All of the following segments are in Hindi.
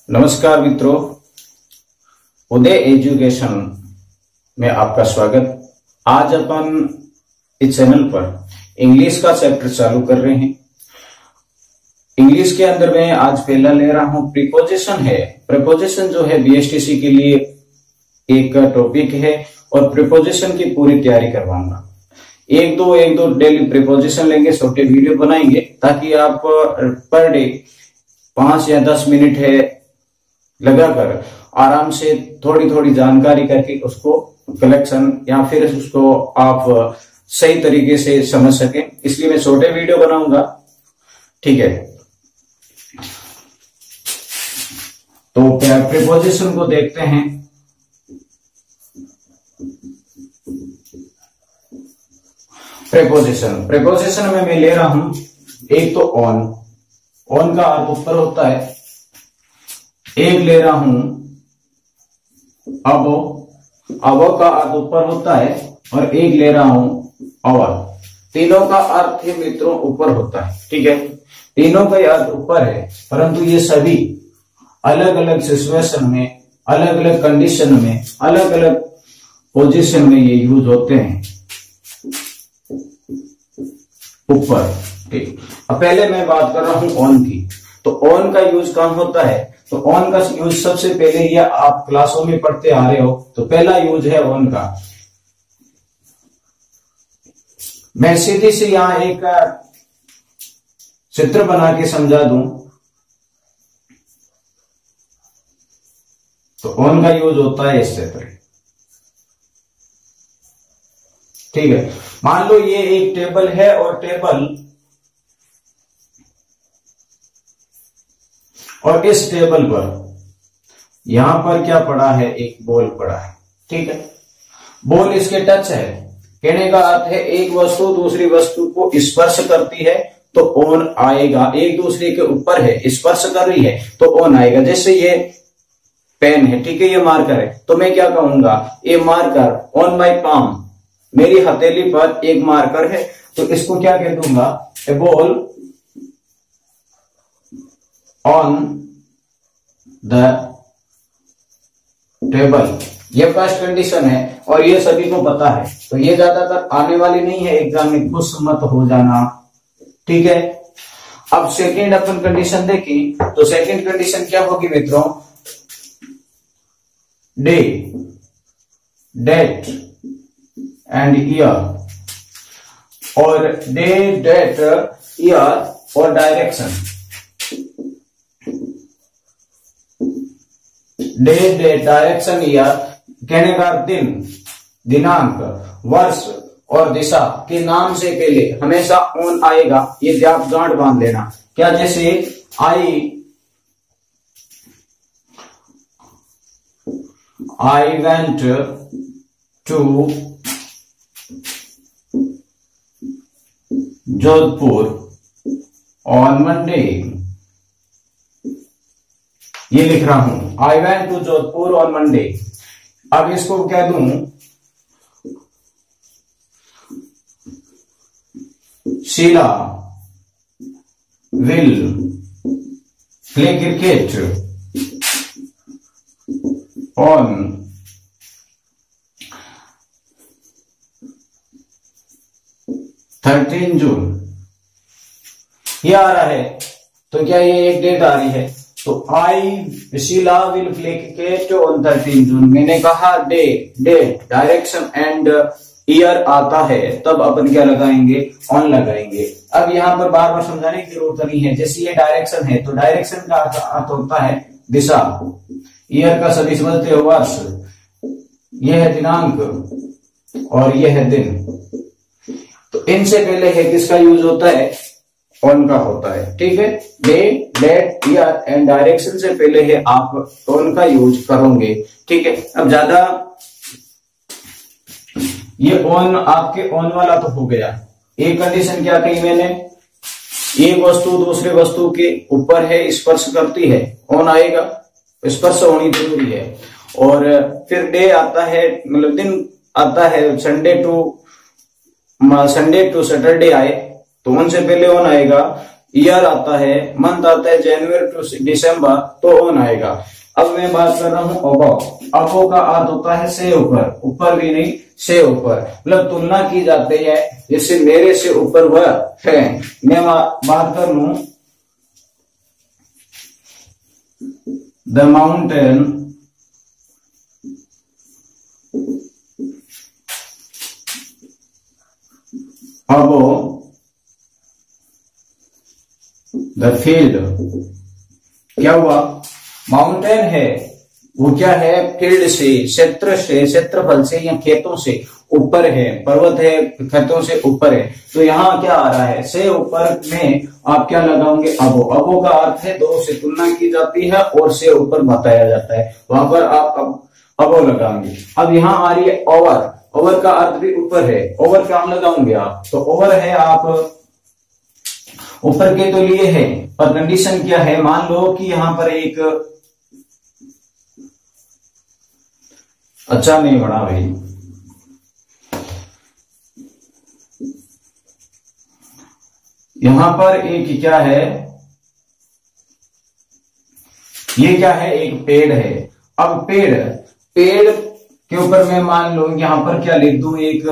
नमस्कार मित्रों, उदय एजुकेशन में आपका स्वागत। आज अपन इस चैनल पर इंग्लिश का चैप्टर चालू कर रहे हैं। इंग्लिश के अंदर में आज पहला ले रहा हूं प्रीपोजिशन है। प्रीपोजिशन जो है बीएसटीसी के लिए एक टॉपिक है और प्रीपोजिशन की पूरी तैयारी करवाऊंगा। एक दो डेली प्रीपोजिशन लेंगे, छोटे वीडियो बनाएंगे ताकि आप पर डे 5 या 10 मिनट है लगाकर आराम से थोड़ी थोड़ी जानकारी करके उसको कलेक्शन या फिर उसको आप सही तरीके से समझ सकें, इसलिए मैं छोटे वीडियो बनाऊंगा। ठीक है, तो प्रीपोजिशन को देखते हैं। प्रीपोजिशन में मैं ले रहा हूं एक तो ऑन का अर्थ ऊपर होता है, एक ले रहा हूं अबो का अर्थ ऊपर होता है और एक ले रहा हूं अवर। तीनों का अर्थ ही मित्रों ऊपर होता है। ठीक है, तीनों का अर्थ ऊपर है, परंतु ये सभी अलग अलग सिचुएशन में, अलग अलग कंडीशन में, अलग अलग पोजीशन में ये यूज होते हैं ऊपर। ठीक, अब पहले मैं बात कर रहा हूं ऑन की। तो ऑन का यूज कहाँ होता है? तो ऑन का यूज सबसे पहले, या आप क्लासों में पढ़ते आ रहे हो, तो पहला यूज है ऑन का। मैं सीधी से यहां एक चित्र बना के समझा दूं तो ऑन का यूज होता है इस चित्र। ठीक है, मान लो ये एक टेबल है और इस टेबल पर यहां पर क्या पड़ा है? एक बॉल पड़ा है। ठीक है, बॉल इसके टच है। कहने का अर्थ है एक वस्तु दूसरी वस्तु को स्पर्श करती है तो ऑन आएगा। एक दूसरे के ऊपर है, स्पर्श कर रही है तो ऑन आएगा। जैसे ये पेन है, ठीक है, ये मार्कर है, तो मैं क्या कहूंगा? ये मार्कर ऑन माई पाम, मेरी हथेली पर एक मार्कर है, तो इसको क्या कह दूंगा? ए बॉल ऑन द टेबल। ये फर्स्ट कंडीशन है और ये सभी को पता है, तो ये ज्यादातर आने वाली नहीं है एग्जाम में, खुश मत हो जाना। ठीक है, अब सेकेंड अपन कंडीशन देखें तो सेकेंड कंडीशन क्या होगी मित्रों? डे, डेट एंड ईयर, और डे, डेट, ईयर और direction. Day, date, direction, year, कहने का दिन, दिनांक, वर्ष और दिशा के नाम से पहले हमेशा ऑन आएगा। ये आप गांठ बांध लेना। क्या? जैसे I went to Jodhpur on Monday. ये लिख रहा हूं, I went to Jodhpur on Monday. अब इसको क्या दूं? Sheela will play cricket on 13 June. ये आ रहा है, तो क्या ये एक डेट आ रही है? तो Sheela will play cricket on 13 June. मैंने कहा day, date, direction and year आता है, तब अपन क्या लगाएंगे? ऑन लगाएंगे। अब यहां पर बार बार समझाने की जरूरत नहीं है। जैसे ये डायरेक्शन है, तो डायरेक्शन का अर्थ होता है दिशा। ईयर का सभी समझते हो, वर्ष। यह है दिनांक और यह है दिन। तो इनसे पहले है किसका यूज होता है? ऑन का होता है। ठीक है, day, date, year and direction से पहले है आप ऑन का यूज करोगे। ठीक है, अब ज्यादा ये ऑन, आपके ऑन वाला तो हो गया। एक कंडीशन क्या कही मैंने? एक वस्तु दूसरे वस्तु के ऊपर है, स्पर्श करती है, ऑन आएगा, स्पर्श होनी जरूरी है। और फिर डे आता है, मतलब दिन आता है, संडे टू सैटरडे आए तो ऑन से पहले ऑन आएगा। ईयर आता है, मंथ आता है जनवरी टू दिसंबर, तो ऑन आएगा। अब मैं बात कर रहा हूं अबव। अबव का अर्थ होता है से ऊपर, ऊपर भी नहीं से ऊपर, मतलब तुलना की जाती है, जैसे मेरे से ऊपर वह है। मैं बात कर लूं the mountain above the field. क्या हुआ, माउंटेन है वो क्या है, फील्ड से, क्षेत्र से, क्षेत्रफल से या खेतों से ऊपर है, पर्वत है खेतों से ऊपर है। तो यहाँ क्या आ रहा है, से ऊपर में आप क्या लगाओगे, अबो। अबो का अर्थ है दो से तुलना की जाती है और से ऊपर बताया जाता है, वहां पर आप अबो लगाएंगे। अब यहाँ आ रही है ओवर। ओवर का अर्थ भी ऊपर है, ओवर क्या लगाओगे आप, तो ओवर है आप ऊपर के तो लिए है, पर कंडीशन क्या है, मान लो कि यहां पर एक अच्छा नहीं बना भाई, यहां पर एक क्या है, ये क्या है, एक पेड़ है। अब पेड़ के ऊपर मैं मान लो यहां पर क्या लिख दूं, एक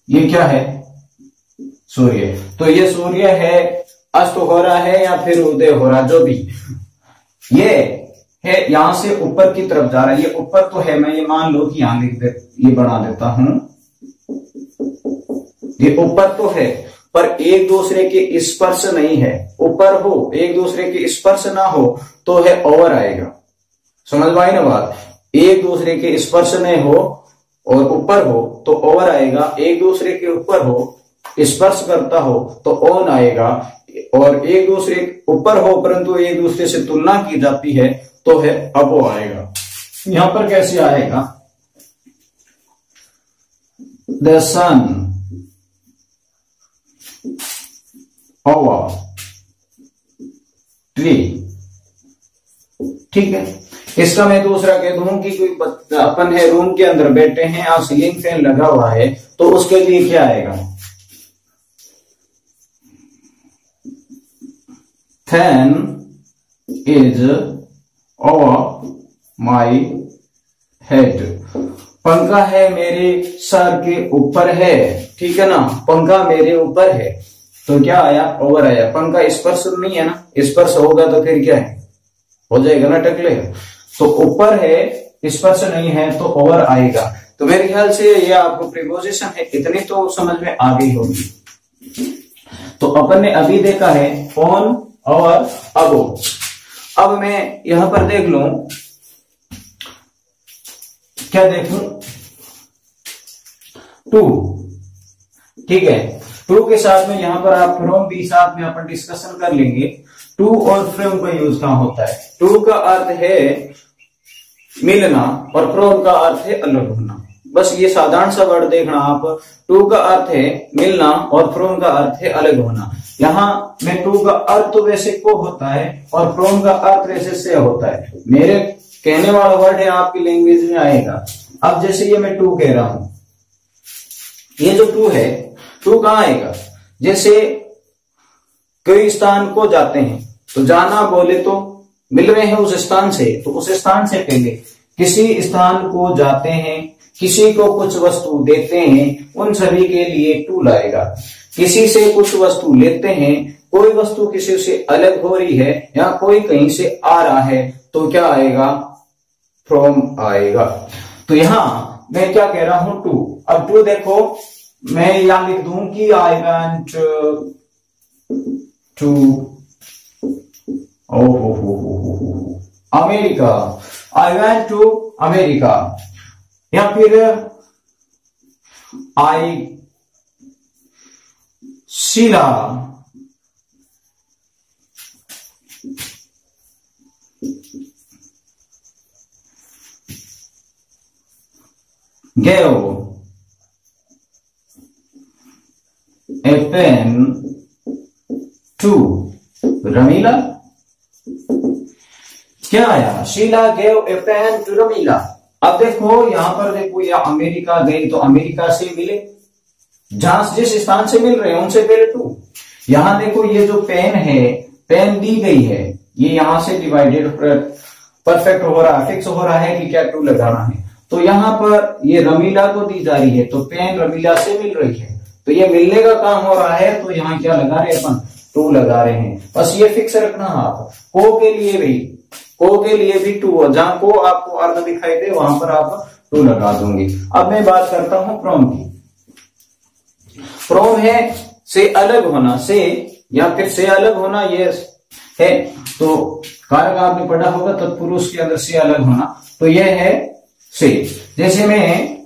ये क्या है, सूर्य। तो ये सूर्य है, अस्त हो रहा है या फिर उदय हो रहा, जो भी ये है, यहां से ऊपर की तरफ जा रहा है। ये ऊपर तो है, मैं ये मान लो कि यहां लिख दे, ये बना देता हूं, ये ऊपर तो है पर एक दूसरे के स्पर्श नहीं है। ऊपर हो, एक दूसरे के स्पर्श ना हो तो है ओवर आएगा। समझ में आई ना बात, एक दूसरे के स्पर्श नहीं हो और ऊपर हो तो ओवर आएगा, एक दूसरे के ऊपर हो, स्पर्श करता हो तो ऑन आएगा, और एक दूसरे ऊपर हो परंतु एक दूसरे से तुलना की जाती है तो है अबो आएगा। यहां पर कैसे आएगा, द सन ओवर ट्री। ठीक है, इसका मैं दूसरा कह दूं कि कोई अपन है रूम के अंदर बैठे हैं और सीलिंग फैन लगा हुआ है, तो उसके लिए क्या आएगा, fan is over my head. पंखा है मेरे सर के ऊपर है, ठीक है ना, पंखा मेरे ऊपर है, तो क्या आया, ओवर आया। पंखा स्पर्श नहीं है ना, स्पर्श होगा तो फिर क्या है, हो जाएगा ना, टकले। तो ऊपर है, स्पर्श नहीं है तो ओवर आएगा। तो मेरे ख्याल से ये आपको प्रीपोजिशन है, इतनी तो समझ में आ गई होगी। तो अपन ने अभी देखा है ऑन, ओवर, अबो। अब मैं यहां पर देख लूं, क्या देखूं, टू। ठीक है, टू के साथ में यहां पर आप फ्रॉम भी साथ में अपन डिस्कशन कर लेंगे। टू और फ्रॉम का यूज कहां होता है, टू का अर्थ है मिलना और फ्रॉम का अर्थ है अलग होना। बस ये साधारण सा वर्ड देखना आप, टू का अर्थ है मिलना और फ्रॉम का अर्थ है अलग होना। यहाँ में टू का अर्थ तो वैसे को होता है और फ्रॉम का अर्थ वैसे से होता है। मेरे कहने वाला वर्ड है आपकी लैंग्वेज में आएगा। अब जैसे ये मैं टू कह रहा हूं, ये जो टू है, टू कहां आएगा, जैसे कोई स्थान को जाते हैं तो जाना बोले तो मिल रहे हैं उस स्थान से, तो उस स्थान से पहले किसी स्थान को जाते हैं, किसी को कुछ वस्तु देते हैं, उन सभी के लिए टू लाएगा। किसी से कुछ वस्तु लेते हैं, कोई वस्तु किसी से अलग हो रही है या कोई कहीं से आ रहा है तो क्या आएगा, फ्रॉम आएगा। तो यहां मैं क्या कह रहा हूं, टू। अब टू देखो, मैं यहां लिख दूं कि I want to America, I went to America, या फिर आई Sheila gave a pen to Ramila. क्या आया, Sheela gave a pen to Ramila. अब देखो यहां पर देखो, या अमेरिका गई तो अमेरिका से मिले, जहां जिस स्थान से मिल रहे हैं उनसे पहले टू। यहां देखो ये जो पेन है, पेन दी गई है, ये यहां से डिवाइडेड परफेक्ट हो रहा है, फिक्स हो रहा है कि क्या टू लगाना है। तो यहां पर ये रमीला को दी जा रही है, तो पेन रमीला से मिल रही है, तो ये मिलने का काम हो रहा है, तो यहाँ क्या लगा रहे हैं अपन, टू लगा रहे हैं। बस ये फिक्स रखना आप। को के लिए भी टू, जहां को आपको अर्ध दिखाई दे वहां पर आप टू लगा दूंगी। अब मैं बात करता हूं फ्रॉम की। फ्रॉम है से अलग होना, से या फिर से अलग होना, ये है तो कारक आपने पढ़ा होगा तत्पुरुष के अंदर से अलग होना, तो यह है से। जैसे मैं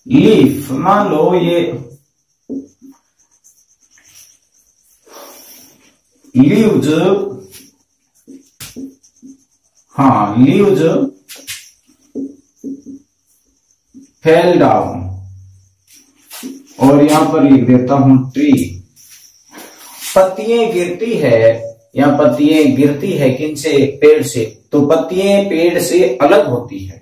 लीफ, मान लो ये लीव्स, हाँ लीव्स फेल डाउन, और यहां पर लिख देता हूं ट्री। पत्तियां गिरती है या पत्तियां गिरती है किनसे, पेड़ से, तो पत्तियां पेड़ से अलग होती है,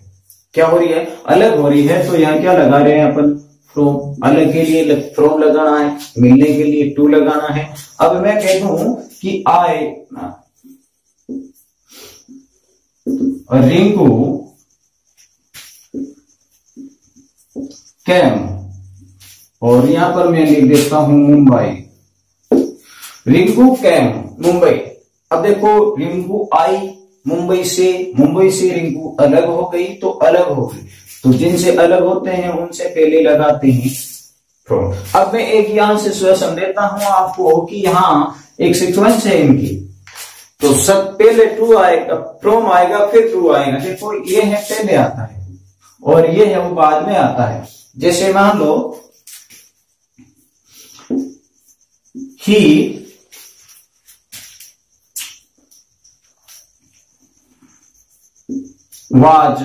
क्या हो रही है, अलग हो रही है। तो यहाँ क्या लगा रहे हैं अपन, फ्रॉम। अलग के लिए फ्रॉम लगाना है, मिलने के लिए टू लगाना है। अब मैं कहता हूं कि आई रिंकू कैम, और यहां पर मैं लिख देता हूं मुंबई। रिंकू कैम मुंबई। अब देखो रिंकू आई मुंबई से रिंकू अलग हो गई, तो अलग हो गई, तो जिनसे अलग होते हैं उनसे पहले लगाते हैं फ्रॉम। अब मैं एक यहां से सजेशन देता हूं आपको कि यहाँ एक सीक्वेंस है इनकी, तो सब पहले टू आएगा, फ्रॉम आएगा, फिर टू आएगा। देखो ये है पहले आता है और ये है वो बाद में आता है। जैसे मान लो ही was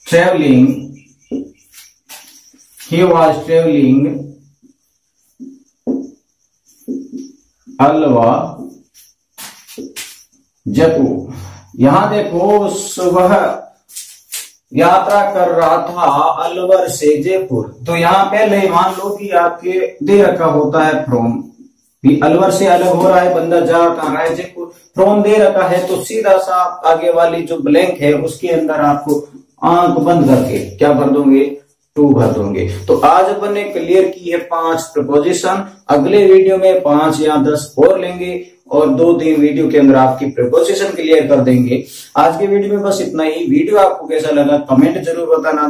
traveling, he was traveling अलवा जयपुर। यहां देखो सुबह यात्रा कर रहा था अलवर से जयपुर, तो यहां पहले मान लो कि आपके दे रखा होता है फ्रॉम, भी अलवर से अलग हो रहा है, बंदा जा कहां रहा है, जयपुर, फ्रॉम दे रखा है, तो सीधा सा आगे वाली जो ब्लैंक है उसके अंदर आपको आंख बंद करके क्या भर दोगे, टू भर दोगे। तो आज अपन ने क्लियर की है 5 प्रपोजिशन। अगले वीडियो में 5 या 10 और लेंगे और 2-3 वीडियो के अंदर आपकी प्रपोजिशन क्लियर कर देंगे। आज के वीडियो में बस इतना ही। वीडियो आपको कैसा लगा कमेंट जरूर बताना।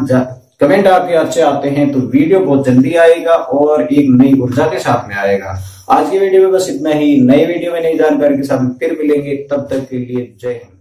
कमेंट आपके अच्छे आते हैं तो वीडियो बहुत जल्दी आएगा और एक नई ऊर्जा के साथ में आएगा। आज की वीडियो में बस इतना ही। नई वीडियो में नई जानकारी के साथ फिर मिलेंगे, तब तक के लिए जय हिंद।